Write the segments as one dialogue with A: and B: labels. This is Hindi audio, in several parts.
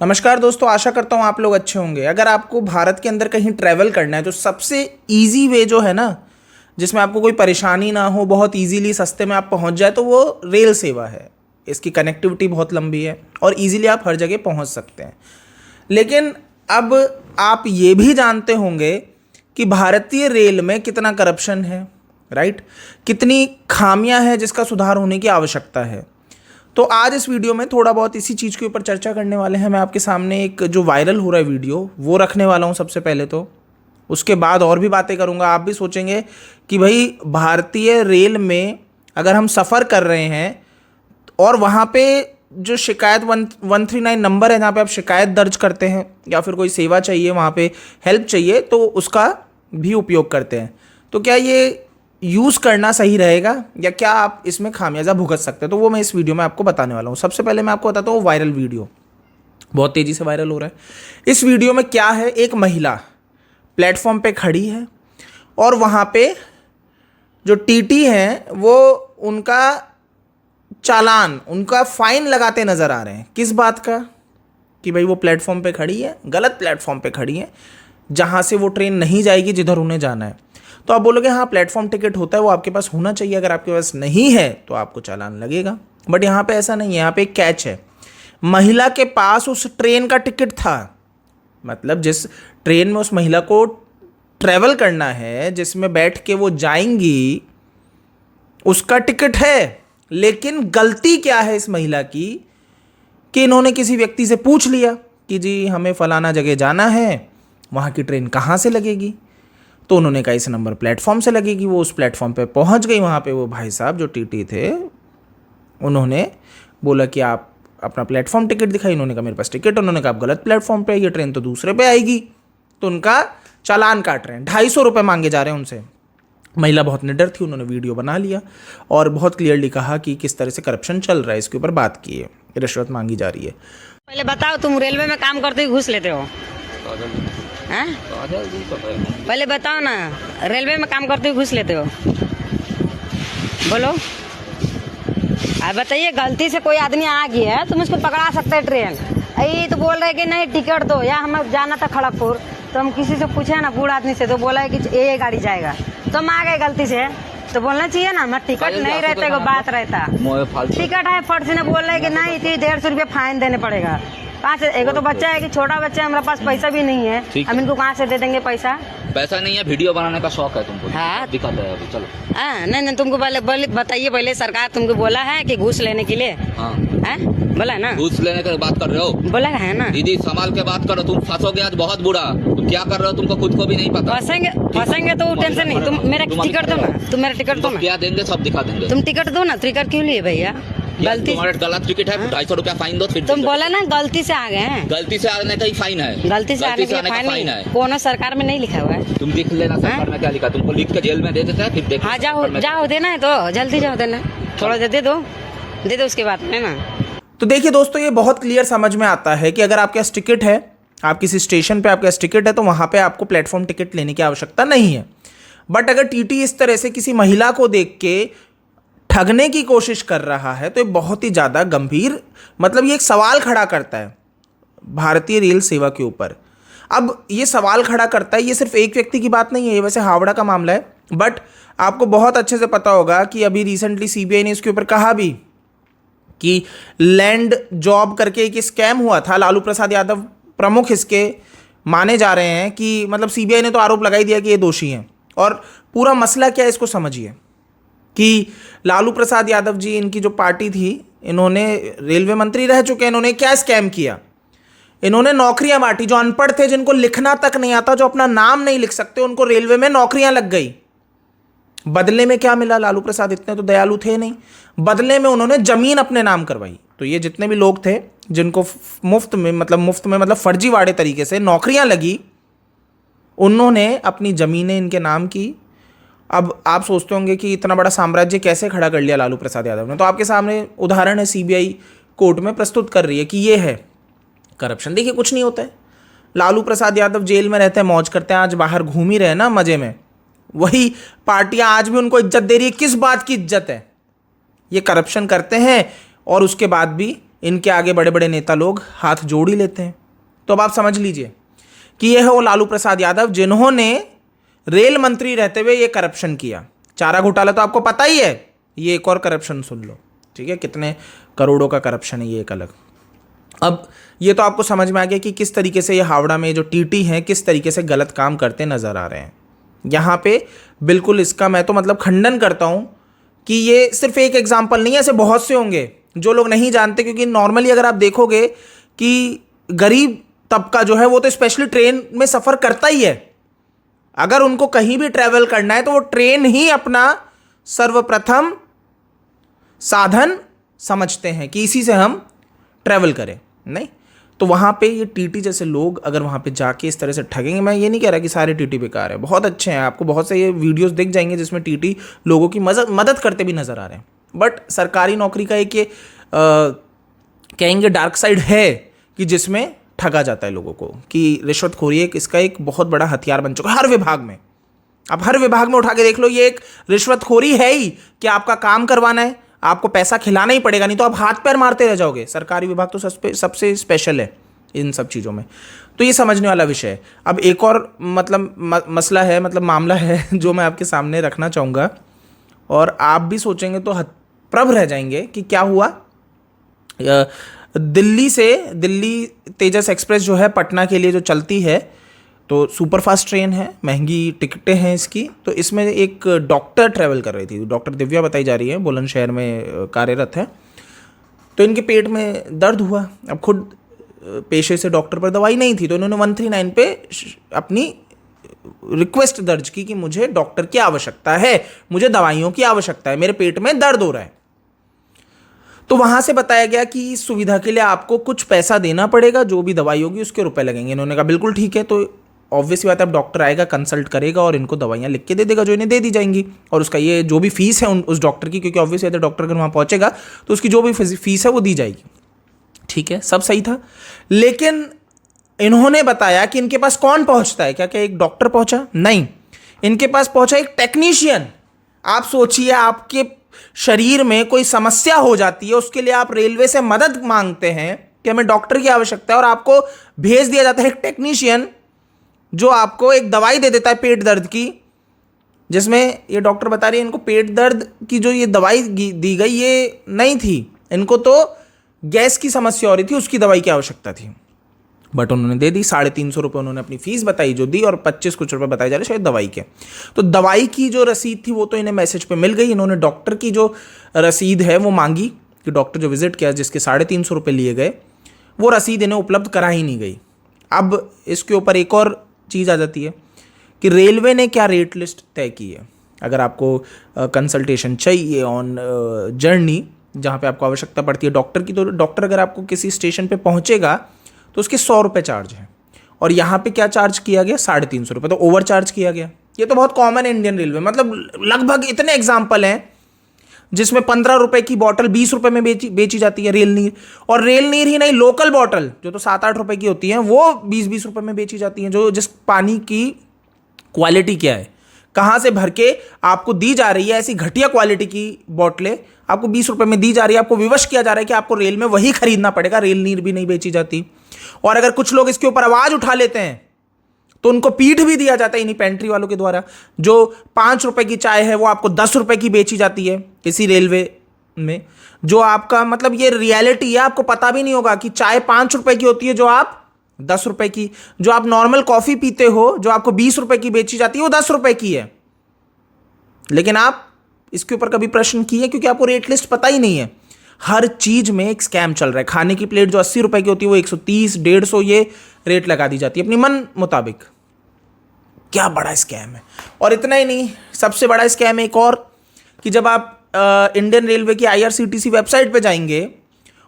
A: नमस्कार दोस्तों, आशा करता हूँ आप लोग अच्छे होंगे। अगर आपको भारत के अंदर कहीं ट्रैवल करना है तो सबसे इजी वे जो है ना, जिसमें आपको कोई परेशानी ना हो, बहुत इजीली सस्ते में आप पहुँच जाए, तो वो रेल सेवा है। इसकी कनेक्टिविटी बहुत लंबी है और इजीली आप हर जगह पहुँच सकते हैं। लेकिन अब आप ये भी जानते होंगे कि भारतीय रेल में कितना करप्शन है, राइट? कितनी खामियां हैं जिसका सुधार होने की आवश्यकता है। तो आज इस वीडियो में थोड़ा बहुत इसी चीज़ के ऊपर चर्चा करने वाले हैं। मैं आपके सामने एक जो वायरल हो रहा है वीडियो वो रखने वाला हूँ सबसे पहले। तो उसके बाद और भी बातें करूँगा। आप भी सोचेंगे कि भाई भारतीय रेल में अगर हम सफ़र कर रहे हैं और वहाँ पे जो शिकायत 139 नंबर है जहाँ पे आप शिकायत दर्ज करते हैं या फिर कोई सेवा चाहिए, वहाँ पे हेल्प चाहिए, तो उसका भी उपयोग करते हैं, तो क्या ये यूज़ करना सही रहेगा या क्या आप इसमें खामियाजा भुगत सकते हैं? तो वो मैं इस वीडियो में आपको बताने वाला हूँ। सबसे पहले मैं आपको बताता हूँ वायरल वीडियो बहुत तेज़ी से वायरल हो रहा है। इस वीडियो में क्या है, एक महिला प्लेटफॉर्म पे खड़ी है और वहाँ पे जो टीटी हैं वो उनका चालान, उनका फाइन लगाते नज़र आ रहे हैं। किस बात का? कि भाई वो प्लेटफॉर्म पे खड़ी है, गलत प्लेटफॉर्म पे खड़ी है, जहाँ से वो ट्रेन नहीं जाएगी जिधर उन्हें जाना है। तो आप बोलोगे हाँ, प्लेटफॉर्म टिकट होता है, वो आपके पास होना चाहिए। अगर आपके पास नहीं है तो आपको चालान लगेगा। बट यहाँ पे ऐसा नहीं है। यहाँ पे एक कैच है, महिला के पास उस ट्रेन का टिकट था। मतलब जिस ट्रेन में उस महिला को ट्रेवल करना है, जिसमें बैठ के वो जाएंगी, उसका टिकट है। लेकिन गलती क्या है इस महिला की कि इन्होंने किसी व्यक्ति से पूछ लिया कि जी हमें फलाना जगह जाना है, वहाँ की ट्रेन कहाँ से लगेगी? तो उन्होंने कहा इस नंबर प्लेटफॉर्म से लगेगी। वो उस प्लेटफॉर्म पे पहुंच गई। वहाँ पे वो भाई साहब जो टीटी थे, उन्होंने बोला कि आप अपना प्लेटफॉर्म टिकट दिखाई। उन्होंने कहा मेरे पास टिकट। उन्होंने कहा आप गलत प्लेटफॉर्म पे, ये ट्रेन तो दूसरे पे आएगी। तो उनका चालान काट रहे हैं, 250 रुपये मांगे जा रहे हैं उनसे। महिला बहुत निडर थी, उन्होंने वीडियो बना लिया और बहुत क्लियरली कहा कि किस तरह से करप्शन चल रहा है, इसके ऊपर बात की है, रिश्वत मांगी जा रही है।
B: पहले बताओ, तुम रेलवे में काम करते ही घूस लेते हो? हैं? पहले बताओ ना, रेलवे में काम करते हुए घूस लेते हो? बोलो। अब बताइए, गलती से कोई आदमी आ गया है, तुम उसको पकड़ा सकते हैं ट्रेन। अरे तो बोल रहे कि नहीं टिकट दो, या हमें जाना था खड़गपुर, तो हम किसी से पूछे ना, बूढ़ा आदमी से, तो बोला है कि ये गाड़ी जाएगा, तो हम आ गए गलती से। तो बोलना चाहिए ना, मैं टिकट नहीं रहते को बात रहता। टिकट है, फट से ना बोल रहे कि नहीं, 150 रुपये फाइन देने पड़ेगा। कहाँ से? एक तो बच्चा है कि छोटा बच्चा है, हमारे पास पैसा भी नहीं है, हम इनको कहाँ से दे देंगे पैसा?
C: पैसा नहीं है, वीडियो बनाने का शौक है तुमको?
B: हाँ,
C: दिखाते हैं अभी, चलो।
B: हाँ, नहीं, तुमको पहले बताइए, पहले सरकार तुमको बोला है कि घूस लेने के लिए?
C: हाँ,
B: बोला है ना?
C: घूस लेने की बात कर रहे हो?
B: बोला है ना?
C: दीदी संभाल के बात करो, तुम फंसोगे आज बहुत बुरा। तुम क्या कर रहे हो तुमको खुद को भी नहीं पता।
B: फंसेंगे तो टेंशन नहीं। तुम मेरा टिकट दो ना, तुम मेरा टिकट दो ना।
C: क्या देंगे, सब दिखा देंगे।
B: तुम टिकट दो ना। टिकट क्यों लिए भैया? गलती,
C: तुम्हारा गलत टिकट है, 250 रुपया फाइन दो। फिर
B: तुम बोला ना गलती से आ गए हैं।
C: गलती से आने का ही फाइन है।
B: गलती से आने का फाइन है। कोनो सरकार में नहीं लिखा हुआ है।
C: तुम देख लेना सरकार में क्या लिखा, तुमको लिख के जेल में दे देता है, फिर देख।
B: हाँ, जाओ देना है तो जल्दी जाओ देना, थोड़ा दे दो उसके बाद में ना।
A: तो देखिए दोस्तों, ये बहुत क्लियर समझ में आता है कि अगर आपके पास टिकट है, आप किसी स्टेशन पे आपके पास टिकट है, तो वहाँ पे आपको प्लेटफॉर्म टिकट लेने की आवश्यकता नहीं है। बट अगर टीटी इस तरह से किसी महिला को देख के ठगने की कोशिश कर रहा है, तो ये बहुत ही ज़्यादा गंभीर, मतलब ये एक सवाल खड़ा करता है भारतीय रेल सेवा के ऊपर। अब ये सवाल खड़ा करता है, ये सिर्फ एक व्यक्ति की बात नहीं है, ये वैसे हावड़ा का मामला है, बट आपको बहुत अच्छे से पता होगा कि अभी रिसेंटली सीबीआई ने इसके ऊपर कहा भी कि लैंड जॉब करके एक स्कैम हुआ था। लालू प्रसाद यादव प्रमुख इसके माने जा रहे हैं कि मतलब सीबीआई ने तो आरोप लगा ही दिया कि ये दोषी हैं। और पूरा मसला क्या है इसको समझिए कि लालू प्रसाद यादव जी, इनकी जो पार्टी थी, इन्होंने रेलवे मंत्री रह चुके हैं, इन्होंने क्या स्कैम किया? इन्होंने नौकरियां बांटी। जो अनपढ़ थे, जिनको लिखना तक नहीं आता, जो अपना नाम नहीं लिख सकते, उनको रेलवे में नौकरियां लग गई। बदले में क्या मिला? लालू प्रसाद इतने तो दयालु थे नहीं, बदले में उन्होंने जमीन अपने नाम करवाई। तो ये जितने भी लोग थे जिनको मुफ्त में मतलब फर्जीवाड़े तरीके से नौकरियां लगी, उन्होंने अपनी जमीनें इनके नाम की। अब आप सोचते होंगे कि इतना बड़ा साम्राज्य कैसे खड़ा कर लिया लालू प्रसाद यादव ने? तो आपके सामने उदाहरण है, सीबीआई कोर्ट में प्रस्तुत कर रही है कि ये है करप्शन। देखिए, कुछ नहीं होता है। लालू प्रसाद यादव जेल में रहते हैं, मौज करते हैं, आज बाहर घूम ही रहे हैं ना मजे में। वही पार्टियां आज भी उनको इज्जत दे रही है। किस बात की इज्जत है? ये करप्शन करते हैं और उसके बाद भी इनके आगे बड़े बड़े नेता लोग हाथ जोड़ ही लेते हैं। तो अब आप समझ लीजिए कि यह है वो लालू प्रसाद यादव जिन्होंने रेल मंत्री रहते हुए ये करप्शन किया। चारा घोटाला तो आपको पता ही है, ये एक और करप्शन सुन लो, ठीक है, कितने करोड़ों का करप्शन है ये एक अलग। अब ये तो आपको समझ में आ गया कि किस तरीके से ये हावड़ा में जो टीटी हैं किस तरीके से गलत काम करते नजर आ रहे हैं। यहाँ पे बिल्कुल इसका मैं तो मतलब खंडन करता हूँ कि ये सिर्फ एक एग्जाम्पल नहीं है, ऐसे बहुत से होंगे जो लोग नहीं जानते। क्योंकि नॉर्मली अगर आप देखोगे कि गरीब तबका जो है वो तो स्पेशली ट्रेन में सफ़र करता ही है। अगर उनको कहीं भी ट्रैवल करना है तो वो ट्रेन ही अपना सर्वप्रथम साधन समझते हैं कि इसी से हम ट्रैवल करें। नहीं तो वहाँ पे ये टीटी जैसे लोग अगर वहाँ पे जाके इस तरह से ठगेंगे, मैं ये नहीं कह रहा कि सारे टीटी बेकार है, बहुत अच्छे हैं, आपको बहुत से ये वीडियोस दिख जाएंगे जिसमें टीटी लोगों की मदद करते भी नज़र आ रहे हैं। बट सरकारी नौकरी का एक ये कहेंगे डार्क साइड है कि जिसमें ठगा जाता है लोगों को, कि रिश्वतखोरी एक इसका एक बहुत बड़ा हथियार बन चुका है हर विभाग में। आप हर विभाग में उठा के देख लो, ये एक रिश्वतखोरी है ही कि आपका काम करवाना है, आपको पैसा खिलाना ही पड़ेगा, नहीं तो आप हाथ पैर मारते रह जाओगे। सरकारी विभाग तो सबसे स्पेशल है इन सब चीज़ों में, तो ये समझने वाला विषय है। अब एक और मतलब मसला है, मतलब मामला है जो मैं आपके सामने रखना चाहूँगा और आप भी सोचेंगे तो हतप्रभ रह जाएंगे कि क्या हुआ। दिल्ली तेजस एक्सप्रेस जो है पटना के लिए जो चलती है, तो सुपरफास्ट ट्रेन है, महंगी टिकटें हैं इसकी। तो इसमें एक डॉक्टर ट्रैवल कर रही थी, डॉक्टर दिव्या बताई जा रही है, बुलंदशहर में कार्यरत है। तो इनके पेट में दर्द हुआ। अब खुद पेशे से डॉक्टर पर दवाई नहीं थी, तो इन्होंने 139 पे अपनी रिक्वेस्ट दर्ज की कि मुझे डॉक्टर की आवश्यकता है, मुझे दवाइयों की आवश्यकता है, मेरे पेट में दर्द हो रहा है। तो वहाँ से बताया गया कि इस सुविधा के लिए आपको कुछ पैसा देना पड़ेगा, जो भी दवाई होगी उसके रुपए लगेंगे। इन्होंने कहा बिल्कुल ठीक है। तो ऑब्वियस बात है, अब डॉक्टर आएगा, कंसल्ट करेगा और इनको दवाइयाँ लिख के दे देगा जो इन्हें दे दी जाएंगी। और उसका ये जो भी फीस है उस डॉक्टर की, क्योंकि ऑब्वियस बात है डॉक्टर अगर वहाँ पहुँचेगा तो उसकी जो भी फीस है वो दी जाएगी। ठीक है, सब सही था। लेकिन इन्होंने बताया कि इनके पास कौन पहुँचता है, क्या क्या एक डॉक्टर पहुँचा? नहीं, इनके पास पहुँचा एक टेक्नीशियन। आप सोचिए, आपके शरीर में कोई समस्या हो जाती है, उसके लिए आप रेलवे से मदद मांगते हैं कि हमें डॉक्टर की आवश्यकता है, और आपको भेज दिया जाता है एक टेक्नीशियन जो आपको एक दवाई दे देता है पेट दर्द की, जिसमें ये डॉक्टर बता रही है इनको पेट दर्द की जो ये दवाई दी गई ये नहीं थी, इनको तो गैस की समस्या हो रही थी, उसकी दवाई की आवश्यकता थी। बट उन्होंने दे दी। 350 रुपये उन्होंने अपनी फीस बताई जो दी, और 25 कुछ रुपये बताए जा रहे शायद दवाई के। तो दवाई की जो रसीद थी वो तो इन्हें मैसेज पे मिल गई। इन्होंने डॉक्टर की जो रसीद है वो मांगी कि डॉक्टर जो विजिट किया जिसके 350 रुपये लिए गए, वो रसीद इन्हें उपलब्ध करा ही नहीं गई। अब इसके ऊपर एक और चीज़ आ जाती है कि रेलवे ने क्या रेट लिस्ट तय की है। अगर आपको कंसल्टेशन चाहिए ऑन जर्नी, जहाँ पे आपको आवश्यकता पड़ती है डॉक्टर की, तो डॉक्टर अगर आपको किसी स्टेशन पे पहुँचेगा तो उसके 100 रुपये चार्ज है। और यहाँ पे क्या चार्ज किया गया? 350 रुपये, तो ओवर चार्ज किया गया। ये तो बहुत कॉमन है इंडियन रेलवे, मतलब लगभग इतने एग्जाम्पल हैं जिसमें 15 रुपये की बॉटल 20 रुपये में बेची जाती है रेल नीर। और रेल नीर ही नहीं, लोकल बॉटल जो तो 7-8 रुपये की होती हैं वो 20-20 रुपये में बेची जाती हैं। जो जिस पानी की क्वालिटी क्या है, कहाँ से भर के आपको दी जा रही है, ऐसी घटिया क्वालिटी की बोतलें आपको 20 रुपये में दी जा रही है। आपको विवश किया जा रहा है कि आपको रेल में वही खरीदना पड़ेगा, रेल नीर भी नहीं बेची जाती। और अगर कुछ लोग इसके ऊपर आवाज उठा लेते हैं तो उनको पीठ भी दिया जाता है इन्हीं पेंट्री वालों के द्वारा। जो 5 रुपए की चाय है वो आपको 10 रुपए की बेची जाती है इसी रेलवे में। जो आपका मतलब ये रियलिटी है, आपको पता भी नहीं होगा कि चाय 5 रुपए की होती है जो आप 10 रुपए की, जो आप नॉर्मल कॉफी पीते हो जो आपको 20 रुपए की बेची जाती है वो 10 रुपए की है। लेकिन आप इसके ऊपर कभी प्रश्न किए? क्योंकि आपको रेट लिस्ट पता ही नहीं है। हर चीज में एक स्कैम चल रहा है। खाने की प्लेट जो 80 रुपए की होती है वो 130, 150 ये रेट लगा दी जाती है अपनी मन मुताबिक। क्या बड़ा स्कैम है। और इतना ही नहीं, सबसे बड़ा स्कैम एक और कि जब आप इंडियन रेलवे की IRCTC वेबसाइट पे जाएंगे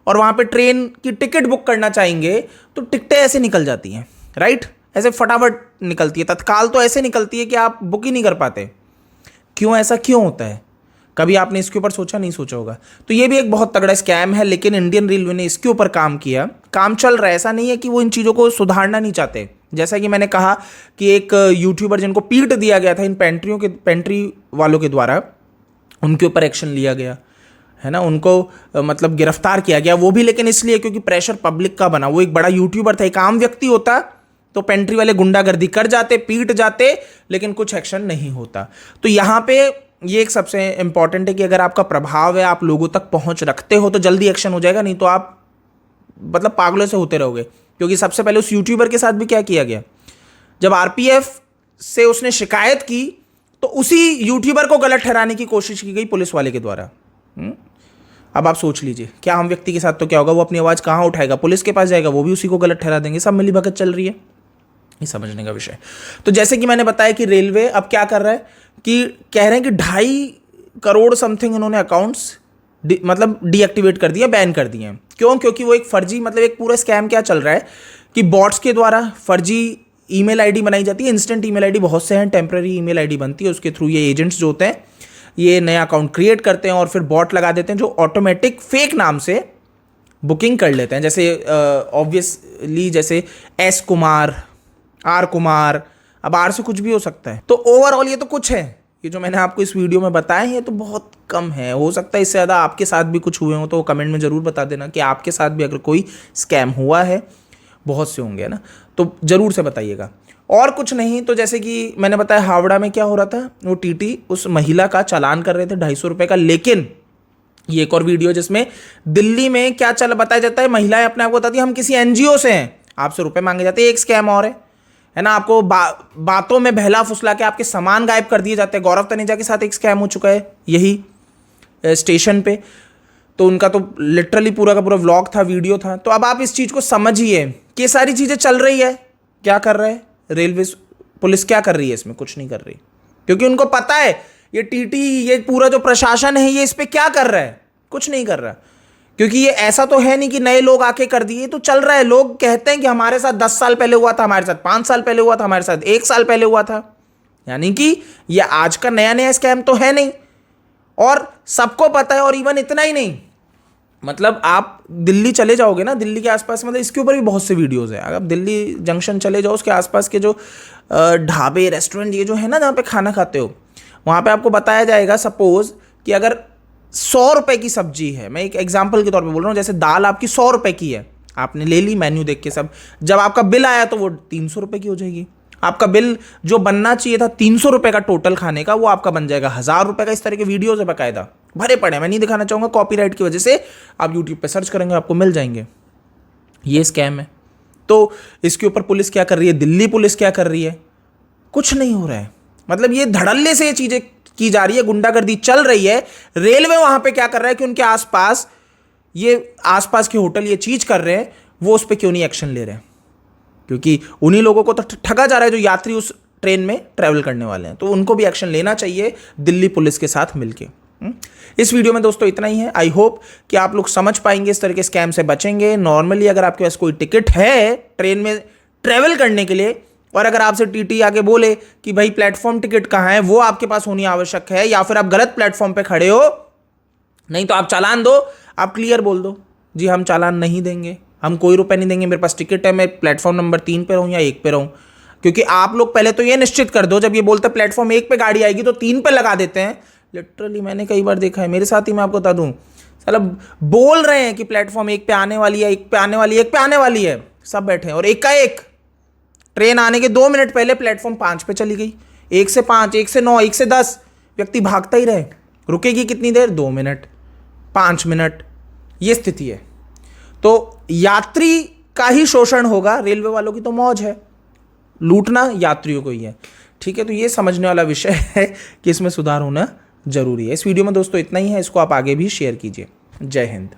A: और वहाँ पे ट्रेन की टिकट बुक करना चाहेंगे तो टिकटें ऐसे निकल जाती हैं, राइट, ऐसे फटाफट निकलती है। तत्काल तो ऐसे निकलती है कि आप बुक ही नहीं कर पाते। क्यों, ऐसा क्यों होता है? कभी आपने इसके ऊपर सोचा? नहीं सोचा होगा। तो ये भी एक बहुत तगड़ा स्कैम है, लेकिन इंडियन रेलवे ने इसके ऊपर काम किया, काम चल रहा है। ऐसा नहीं है कि वो इन चीज़ों को सुधारना नहीं चाहते। जैसा कि मैंने कहा कि एक यूट्यूबर जिनको पीट दिया गया था इन पेंट्री वालों के द्वारा, उनके ऊपर एक्शन लिया गया है ना, उनको मतलब गिरफ्तार किया गया, वो भी लेकिन इसलिए क्योंकि प्रेशर पब्लिक का बना। वो एक बड़ा यूट्यूबर था, एक आम व्यक्ति होता तो पेंट्री वाले गुंडागर्दी कर जाते, पीट जाते, लेकिन कुछ एक्शन नहीं होता। तो यहाँ पे ये एक सबसे इंपॉर्टेंट है कि अगर आपका प्रभाव है, आप लोगों तक पहुंच रखते हो तो जल्दी एक्शन हो जाएगा, नहीं तो आप मतलब पागलों से होते रहोगे। क्योंकि सबसे पहले उस यूट्यूबर के साथ भी क्या किया गया, जब आरपीएफ से उसने शिकायत की तो उसी यूट्यूबर को गलत ठहराने की कोशिश की गई पुलिस वाले के द्वारा। अब आप सोच लीजिए क्या हम व्यक्ति के साथ तो क्या होगा, वो अपनी आवाज़ कहाँ उठाएगा, पुलिस के पास जाएगा, वो भी उसी को गलत ठहरा देंगे। सब मिली भगत चल रही है, ये समझने का विषय। तो जैसे कि मैंने बताया कि रेलवे अब क्या कर रहा है कि कह रहे हैं कि 2.5 करोड़ समथिंग इन्होंने अकाउंट्स मतलब डीएक्टिवेट कर दिया, बैन कर दिए हैं। क्यों? क्योंकि वो एक फर्जी मतलब एक पूरा स्कैम क्या चल रहा है कि बॉट्स के द्वारा फर्जी ईमेल आईडी बनाई जाती है। इंस्टेंट ईमेल आईडी बहुत से हैं, टेम्पररी ईमेल आईडी बनती है, उसके थ्रू ये एजेंट्स जो होते हैं ये नया अकाउंट क्रिएट करते हैं और फिर बॉट लगा देते हैं जो ऑटोमेटिक फेक नाम से बुकिंग कर लेते हैं। जैसे ऑब्वियसली जैसे एस कुमार, आर कुमार, अब आर से कुछ भी हो सकता है। तो ओवरऑल ये तो कुछ है, ये जो मैंने आपको इस वीडियो में बताया है तो बहुत कम है। हो सकता है इससे ज़्यादा आपके साथ भी कुछ हुए हो, तो कमेंट में ज़रूर बता देना कि आपके साथ भी अगर कोई स्कैम हुआ है। बहुत से होंगे ना, तो ज़रूर से बताइएगा। और कुछ नहीं तो जैसे कि मैंने बताया हावड़ा में क्या हो रहा था, वो टीटी उस महिला का चालान कर रहे थे 250 रुपये का। लेकिन ये एक और वीडियो जिसमें दिल्ली में क्या बताया जाता है, महिलाएं अपने आप को बताती है हम किसी एनजीओ से हैं, आपसे रुपए मांगे जाते हैं। एक स्कैम और है ना, आपको बातों में बहला फुसला के आपके सामान गायब कर दिए जाते हैं। गौरव तनेजा के साथ एक स्कैम हो चुका है यही स्टेशन पे, तो उनका तो लिटरली पूरा का पूरा व्लॉग था, वीडियो था। तो अब आप इस चीज़ को समझिए कि ये सारी चीज़ें चल रही है। क्या कर रहा है रेलवे पुलिस, क्या कर रही है इसमें? कुछ नहीं कर रही, क्योंकि उनको पता है ये टीटी, ये पूरा जो प्रशासन है ये इस पर क्या कर रहा है, कुछ नहीं कर रहा। क्योंकि ये ऐसा तो है नहीं कि नए लोग आके कर दिए, तो चल रहा है। लोग कहते हैं कि हमारे साथ 10 साल पहले हुआ था, हमारे साथ 5 साल पहले हुआ था, हमारे साथ 1 साल पहले हुआ था। यानी कि ये आज का नया नया स्कैम तो है नहीं, और सबको पता है। और इवन इतना ही नहीं, मतलब आप दिल्ली चले जाओगे ना, दिल्ली के आसपास मतलब इसके ऊपर भी बहुत से वीडियोस हैं। अगर आप दिल्ली जंक्शन चले जाओ, उसके आसपास के जो ढाबे रेस्टोरेंट ये जो है ना, जहाँ पे खाना खाते हो, वहाँ पे आपको बताया जाएगा सपोज कि अगर 100 रुपए की सब्जी है, मैं एक एग्जांपल के तौर पे बोल रहा हूँ, जैसे दाल आपकी 100 रुपए की है, आपने ले ली मेन्यू देख के सब, जब आपका बिल आया तो वो 300 रुपए की हो जाएगी। आपका बिल जो बनना चाहिए था 300 रुपए का टोटल खाने का, वो आपका बन जाएगा 1000 रुपए का। इस तरह के वीडियोज है बाकायदा, भरे पड़े, मैं नहीं दिखाना चाहूँगा कॉपीराइट की वजह से। आप यूट्यूब पे सर्च करेंगे आपको मिल जाएंगे। ये स्कैम है। तो इसके ऊपर पुलिस क्या कर रही है, दिल्ली पुलिस क्या कर रही है? कुछ नहीं हो रहा है। मतलब ये धड़ल्ले से ये चीज़ें की जा रही है, गुंडागर्दी चल रही है। रेलवे वहाँ पे क्या कर रहा है कि उनके आसपास ये आसपास के होटल ये चीज़ कर रहे हैं, वो उस पर क्यों नहीं एक्शन ले रहे हैं? क्योंकि उन्हीं लोगों को तो ठगा जा रहा है जो यात्री उस ट्रेन में ट्रैवल करने वाले हैं, तो उनको भी एक्शन लेना चाहिए दिल्ली पुलिस के साथ मिलके। इस वीडियो में दोस्तों इतना ही है। आई होप कि आप लोग समझ पाएंगे, इस तरह के स्कैम से बचेंगे। नॉर्मली अगर आपके पास कोई टिकट है ट्रेन में ट्रैवल करने के लिए, और अगर आपसे टीटी आके बोले कि भाई प्लेटफॉर्म टिकट कहाँ है, वो आपके पास होनी आवश्यक है, या फिर आप गलत प्लेटफॉर्म पे खड़े हो, नहीं तो आप चालान दो। आप क्लियर बोल दो जी हम चालान नहीं देंगे, हम कोई रुपए नहीं देंगे, मेरे पास टिकट है, मैं प्लेटफॉर्म नंबर 3 पे रहूँ या 1 पे रहूँ। क्योंकि आप लोग पहले तो ये निश्चित कर दो, जब ये बोलते प्लेटफॉर्म 1 पे गाड़ी आएगी तो 3 पे लगा देते हैं। लिटरली मैंने कई बार देखा है, मेरे साथ ही मैं आपको बता दूं, साला बोल रहे हैं कि प्लेटफॉर्म 1 पे आने वाली है, 1 पे आने वाली है, 1 पे आने वाली है, सब बैठे हैं, और एक का एक ट्रेन आने के 2 मिनट पहले प्लेटफॉर्म 5 पे चली गई। 1 से 5, 1 से 9, 1 से 10 व्यक्ति भागता ही रहे। रुकेगी कितनी देर? 2 मिनट, 5 मिनट, ये स्थिति है। तो यात्री का ही शोषण होगा, रेलवे वालों की तो मौज है, लूटना यात्रियों को ही है। ठीक है, तो ये समझने वाला विषय है कि इसमें सुधार होना जरूरी है। इस वीडियो में दोस्तों इतना ही है, इसको आप आगे भी शेयर कीजिए। जय हिंद।